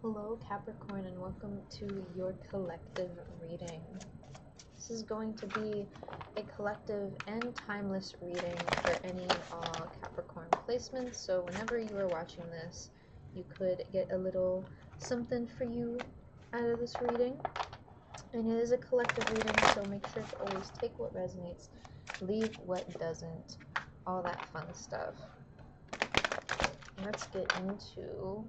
Hello Capricorn and welcome to your collective reading. This is going to be a collective and timeless reading for any and all Capricorn placements, so whenever you are watching this, you could get a little something for you out of this reading. And it is a collective reading, so make sure to always take what resonates, leave what doesn't, all that fun stuff. Let's get into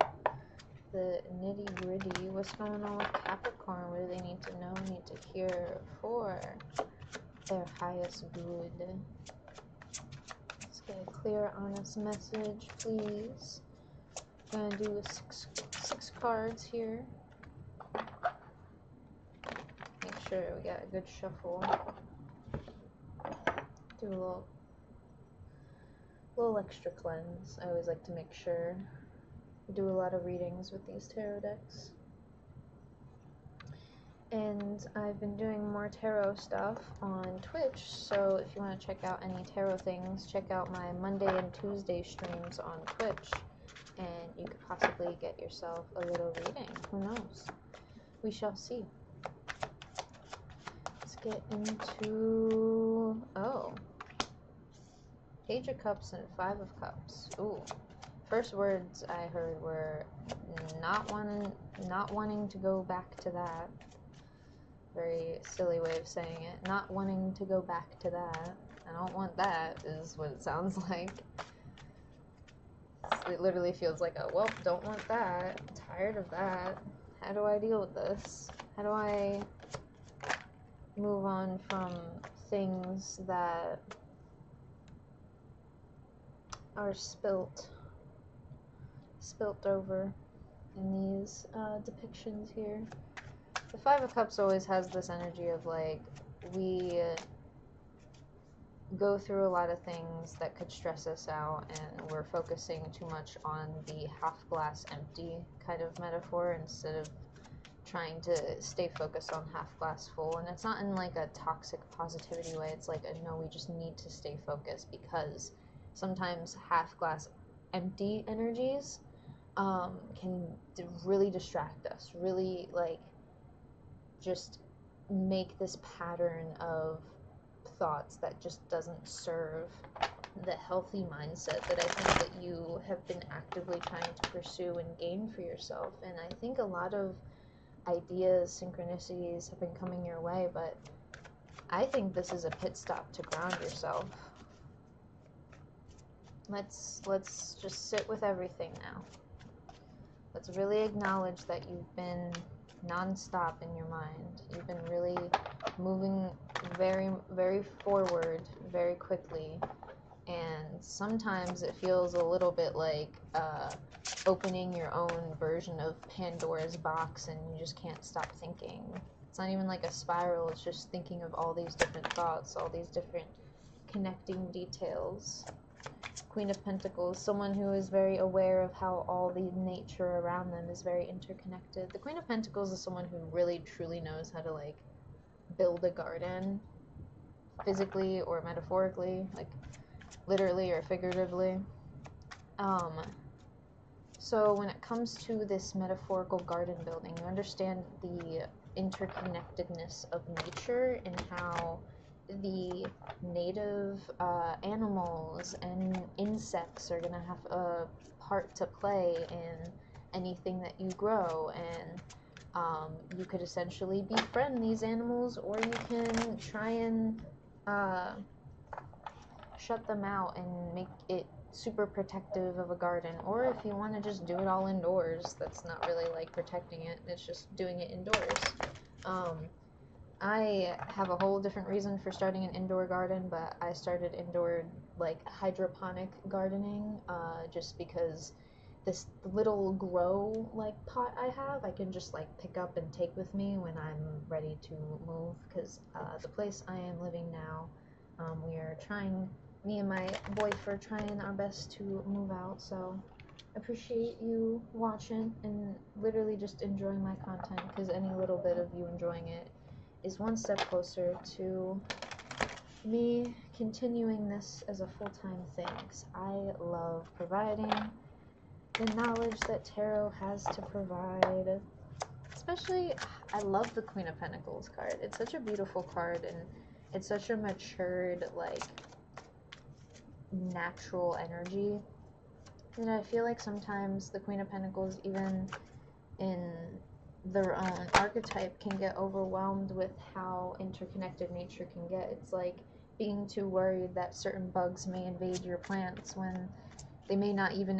the nitty-gritty. What's going on with Capricorn? What do they need to know, need to hear for their highest good? Let's get a clear, honest message, please. I'm gonna do six cards here. Make sure we got a good shuffle. Do a little extra cleanse. I always like to make sure. I do a lot of readings with these tarot decks. And I've been doing more tarot stuff on Twitch, so if you want to check out any tarot things, check out my Monday and Tuesday streams on Twitch, and you could possibly get yourself a little reading. Who knows? We shall see. Let's get into... oh. Page of Cups and Five of Cups. Ooh. First words I heard were not wanting to go back to that. Very silly way of saying it. Not wanting to go back to that. I don't want that, is what it sounds like. It literally feels like a, well, don't want that. Tired of that. How do I deal with this? How do I move on from things that are spilt over in these depictions here. The Five of Cups always has this energy of like, we go through a lot of things that could stress us out, and we're focusing too much on the half glass empty kind of metaphor instead of trying to stay focused on half glass full. And it's not in like a toxic positivity way. It's like a, no, we just need to stay focused, because sometimes half glass empty energies can really distract us, really like just make this pattern of thoughts that just doesn't serve the healthy mindset that I think that you have been actively trying to pursue and gain for yourself. And I think a lot of ideas, synchronicities have been coming your way, but I think this is a pit stop to ground yourself. Let's just sit with everything now. Let's really acknowledge that you've been non-stop in your mind. You've been really moving very, very forward, very quickly. And sometimes it feels a little bit like opening your own version of Pandora's box, and you just can't stop thinking. It's not even like a spiral, it's just thinking of all these different thoughts, all these different connecting details. Queen of Pentacles, someone who is very aware of how all the nature around them is very interconnected. The Queen of Pentacles is someone who really truly knows how to like build a garden, physically or metaphorically, like literally or figuratively. So when it comes to this metaphorical garden building, you understand the interconnectedness of nature and how the native animals and insects are going to have a part to play in anything that you grow, and you could essentially befriend these animals, or you can try and shut them out and make it super protective of a garden. Or if you want to just do it all indoors, that's not really like protecting it, it's just doing it indoors. I have a whole different reason for starting an indoor garden, but I started indoor like hydroponic gardening just because this little grow like pot I have, I can just like pick up and take with me when I'm ready to move, because the place I am living now, we are trying, me and my boyfriend trying our best to move out, so appreciate you watching and literally just enjoying my content, because any little bit of you enjoying it is one step closer to me continuing this as a full-time thing, because I love providing the knowledge that tarot has to provide. Especially, I love the Queen of Pentacles card. It's such a beautiful card, and it's such a matured, like, natural energy. And I feel like sometimes the Queen of Pentacles, even in their own archetype, can get overwhelmed with how interconnected nature can get. It's like being too worried that certain bugs may invade your plants when they may not even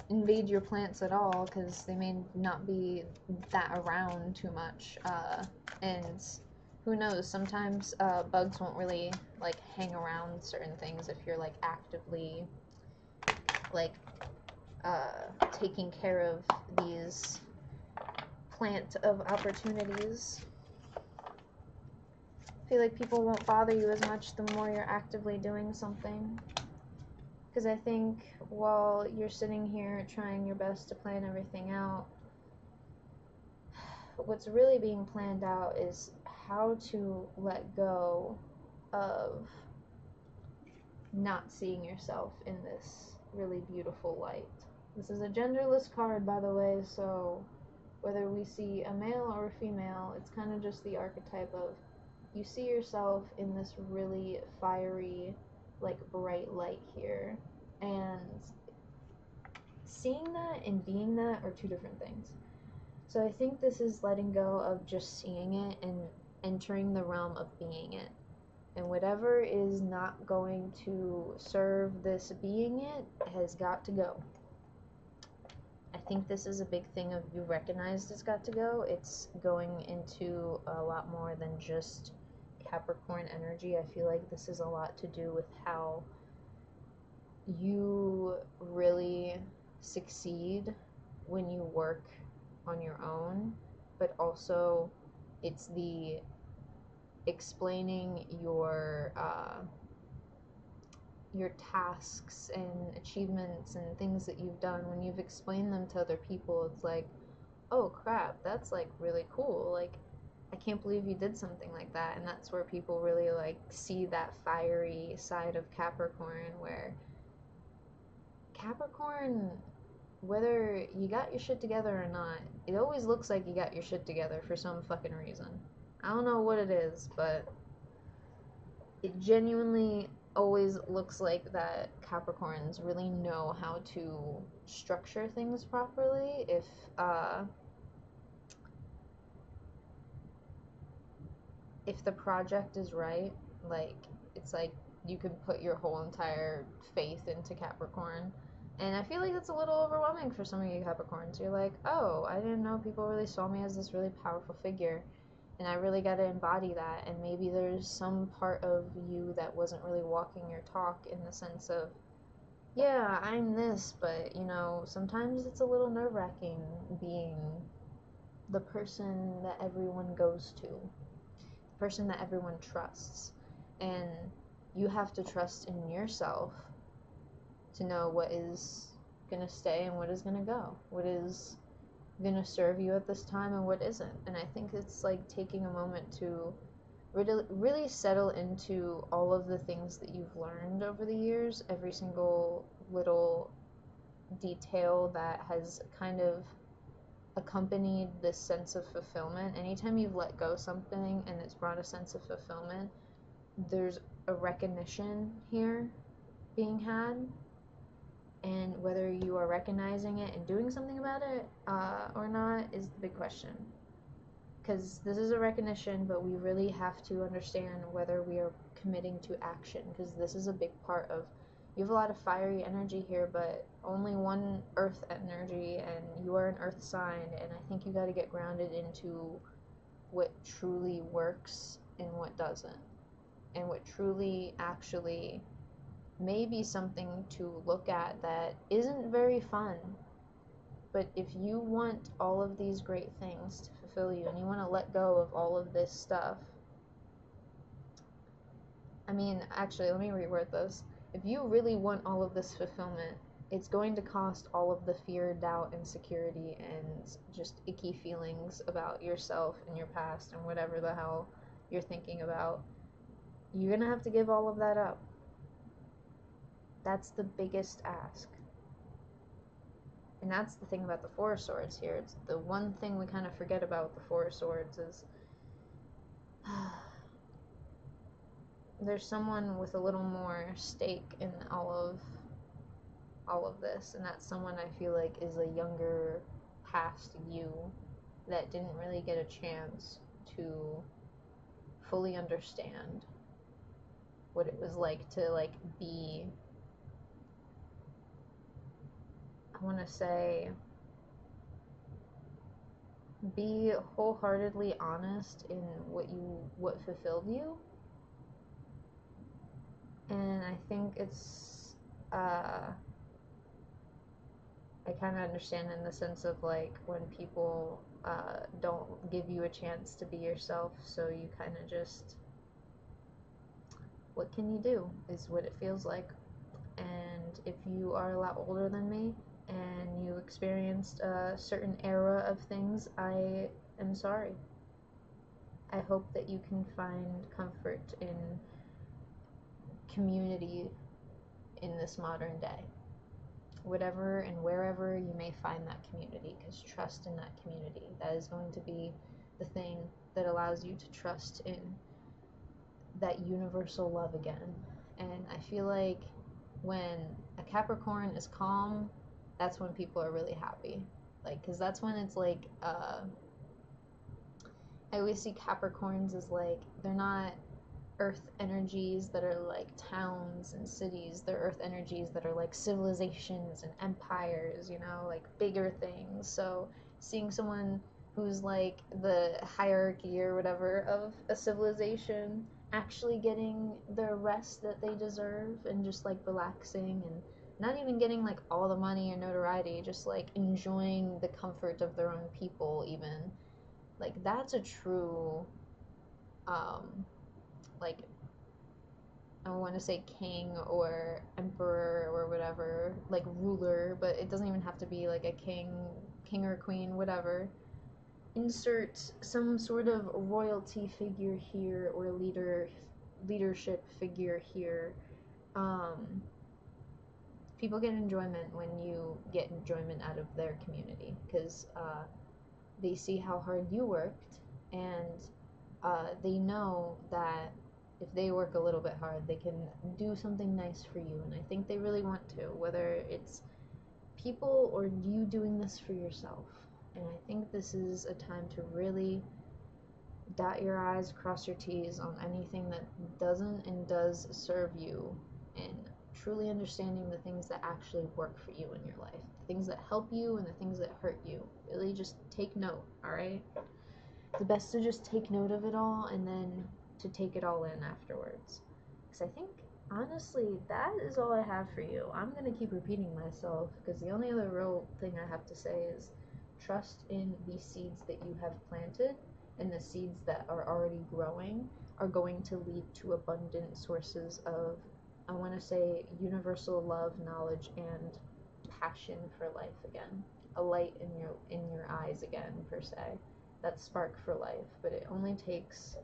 invade your plants at all, because they may not be that around too much. And who knows, sometimes bugs won't really like hang around certain things if you're like actively like taking care of these plant of opportunities. I feel like people won't bother you as much the more you're actively doing something. Because I think while you're sitting here trying your best to plan everything out, what's really being planned out is how to let go of not seeing yourself in this really beautiful light. This is a genderless card, by the way, so whether we see a male or a female, it's kind of just the archetype of you see yourself in this really fiery, like, bright light here. And seeing that and being that are two different things. So I think this is letting go of just seeing it and entering the realm of being it. And whatever is not going to serve this being it has got to go. I think this is a big thing of you recognized it's got to go. It's going into a lot more than just Capricorn energy. I feel like this is a lot to do with how you really succeed when you work on your own, but also it's the explaining your tasks and achievements and things that you've done. When you've explained them to other people, it's like, oh crap, that's like really cool, like I can't believe you did something like that. And that's where people really like see that fiery side of Capricorn, where Capricorn, whether you got your shit together or not, it always looks like you got your shit together for some fucking reason. I don't know what it is, but it genuinely always looks like that Capricorns really know how to structure things properly if the project is right. Like, it's like you could put your whole entire faith into Capricorn. And I feel like that's a little overwhelming for some of you Capricorns. You're like, oh, I didn't know people really saw me as this really powerful figure, and I really got to embody that. And maybe there's some part of you that wasn't really walking your talk, in the sense of, yeah, I'm this, but, you know, sometimes it's a little nerve-wracking being the person that everyone goes to, the person that everyone trusts. And you have to trust in yourself to know what is going to stay and what is going to go, what is going to serve you at this time and what isn't. And I think it's like taking a moment to really settle into all of the things that you've learned over the years, every single little detail that has kind of accompanied this sense of fulfillment. Anytime you've let go something and it's brought a sense of fulfillment, there's a recognition here being had. And whether you are recognizing it and doing something about it or not is the big question. Because this is a recognition, but we really have to understand whether we are committing to action. Because this is a big part of, you have a lot of fiery energy here, but only one earth energy, and you are an earth sign. And I think you got to get grounded into what truly works and what doesn't. And what truly actually may be something to look at that isn't very fun. But if you want all of these great things to fulfill you, and you want to let go of all of this stuff, I mean, actually, let me reword this. If you really want all of this fulfillment, it's going to cost all of the fear, doubt, insecurity, and just icky feelings about yourself and your past and whatever the hell you're thinking about. You're going to have to give all of that up. That's the biggest ask. And that's the thing about the Four of Swords here. It's the one thing we kind of forget about the Four of Swords is there's someone with a little more stake in all of this, and that someone I feel like is a younger past you that didn't really get a chance to fully understand what it was like to like be, I want to say, be wholeheartedly honest in what fulfilled you. And I think it's I kind of understand in the sense of like when people don't give you a chance to be yourself, so you kind of just, what can you do is what it feels like. And if you are a lot older than me and you experienced a certain era of things, I am sorry. I hope that you can find comfort in community in this modern day. Whatever and wherever you may find that community, because trust in that community. That is going to be the thing that allows you to trust in that universal love again. And I feel like when a Capricorn is calm, that's when people are really happy. Like, because that's when it's like, I always see Capricorns as like, they're not earth energies that are like towns and cities. They're earth energies that are like civilizations and empires, you know, like bigger things. So seeing someone who's like the hierarchy or whatever of a civilization actually getting the rest that they deserve and just like relaxing and not even getting like all the money or notoriety, just like enjoying the comfort of their own people, even, like, that's a true like, I want to say king or emperor or whatever, like ruler, but it doesn't even have to be like a king or queen, whatever. Insert some sort of royalty figure here or leadership figure here. People get enjoyment when you get enjoyment out of their community, because they see how hard you worked, and they know that if they work a little bit hard, they can do something nice for you. And I think they really want to, whether it's people or you doing this for yourself. And I think this is a time to really dot your I's, cross your T's on anything that doesn't and does serve you, and truly understanding the things that actually work for you in your life, the things that help you and the things that hurt you. Really just take note, alright? The best to just take note of it all and then to take it all in afterwards. Because I think, honestly, that is all I have for you. I'm going to keep repeating myself, because the only other real thing I have to say is trust in the seeds that you have planted, and the seeds that are already growing are going to lead to abundant sources of, I want to say, universal love, knowledge, and passion for life again. A light in your eyes again, per se. That spark for life. But it only takes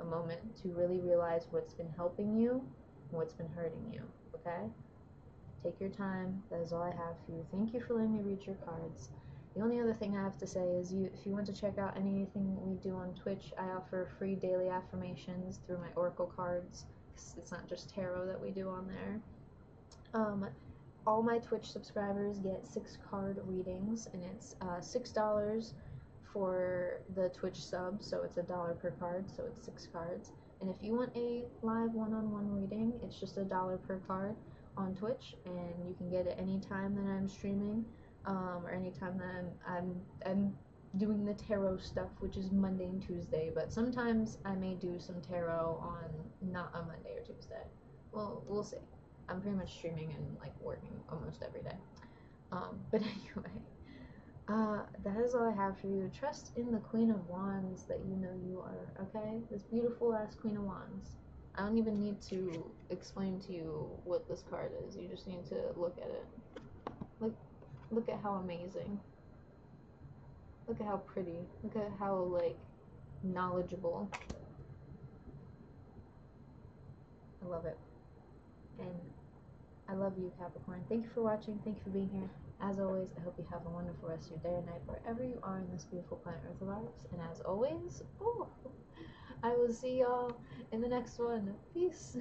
a moment to really realize what's been helping you and what's been hurting you, okay? Take your time. That is all I have for you. Thank you for letting me read your cards. The only other thing I have to say is, if you want to check out anything we do on Twitch, I offer free daily affirmations through my oracle cards. It's not just tarot that we do on there. All my Twitch subscribers get 6 card readings, and it's $6 for the Twitch sub, so it's $1 per card, so it's 6 cards. And if you want a live one-on-one reading, it's just $1 per card on Twitch, and you can get it anytime that I'm streaming, or anytime that I'm doing the tarot stuff, which is Monday and Tuesday. But sometimes I may do some tarot on not a Monday or Tuesday. Well, we'll see. I'm pretty much streaming and like working almost every day. But anyway. That is all I have for you. Trust in the Queen of Wands that you know you are, okay? This beautiful ass Queen of Wands. I don't even need to explain to you what this card is. You just need to look at it. Look at how amazing. Look at how pretty. Look at how, like, knowledgeable. I love it. And I love you, Capricorn. Thank you for watching. Thank you for being here. As always, I hope you have a wonderful rest of your day or night wherever you are in this beautiful planet Earth of ours. And as always, I will see y'all in the next one. Peace.